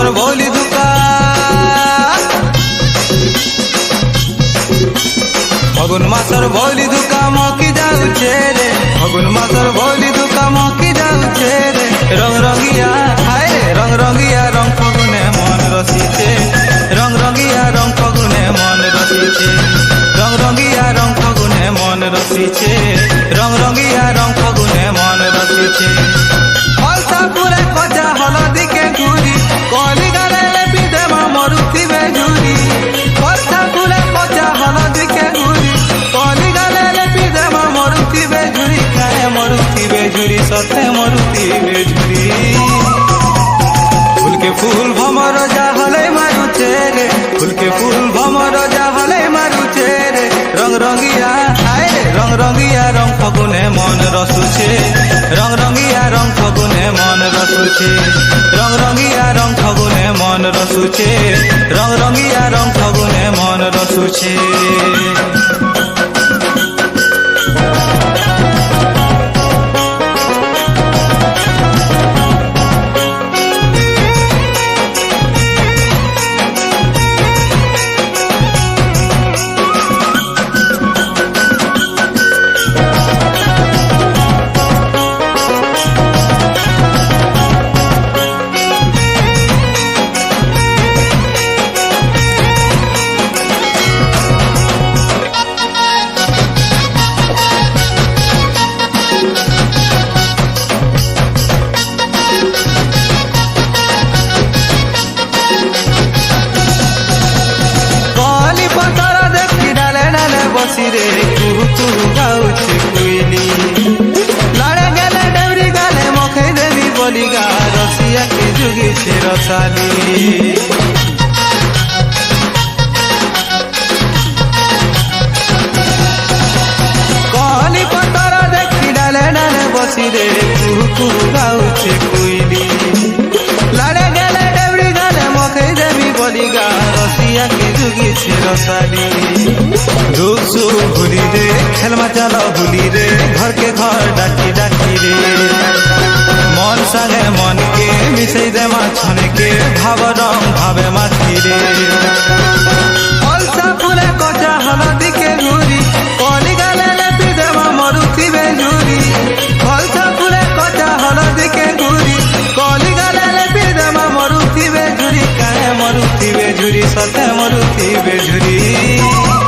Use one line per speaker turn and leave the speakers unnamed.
মাসর ভৌলি ধুকা ফাগুন মাসর ভৌলি ধুকা মকি যাউছে রে ফাগুন মাসর ভৌলি ধুকা মকি যাউছে রে রং রঙিয়া হায় রং রঙিয়া রং ফাগুনে মন রসিছে রং রঙিয়া রং ফাগুনে মন রসিছে রং রঙিয়া রং ফাগুনে মন রসিছে রং রঙিয়া রং ফাগুনে মন রসিছে ফলসা পুরে কচা হলদিকে ঘুরি কলি গালে লেপি দেব মরুথিবে ঝুরি ফলসা পুরে কচা হলদিকে ঘুরি কলি গালে লেপি দেব মরুথিবে ঝুরি খায় মরুথিবে ঝুরি সতে মরুথিবে ঝুরি ফুলকে ফুল ভমর যা হলে মারুছে রে ফুলকে ফুল ভমর যা হলে মারুছে রে রং রঙিয়া হায় রং রঙিয়া রং ফাগুনে মন রসুছে রং রঙিয়া রং ফাগুনে মন রসুছে রং রঙিয়া রং ফাগুনে মন রসুছে রং রঙিয়া রং ফাগুনে মন রসুছে রে কুহু কুহু গাউছে কুইলি লড়ে গেলে ডেবরি গালে মুখে দেবী বলি গা রসিয়াকে যুগিছে রসালি কলি পতর দেখি ডালে ডালে বসি রে কুহু কুহু গাউছে কুইলি লড়ে গেলে ডেবরি গালে মুখে দেবী বলি গা রসিয়াকে যুগিছে রসালি दुख सुख भूली रे खेलमा चल भूली रे घर के घर डाकी डाकी रे मन संगे मन के मिसई दे माछन के भाव रंग भावे माथी रे फलसा फुले कचा हलदी के घूरी कली गाले लेपी देवा मरुथिबे झुरी फलसा फुले कचा हलदी के घूरी कली गाले लेपी देवा मरुथिबे झुरी काहे मरुथिबे झुरी सते मरुथिबे झुरी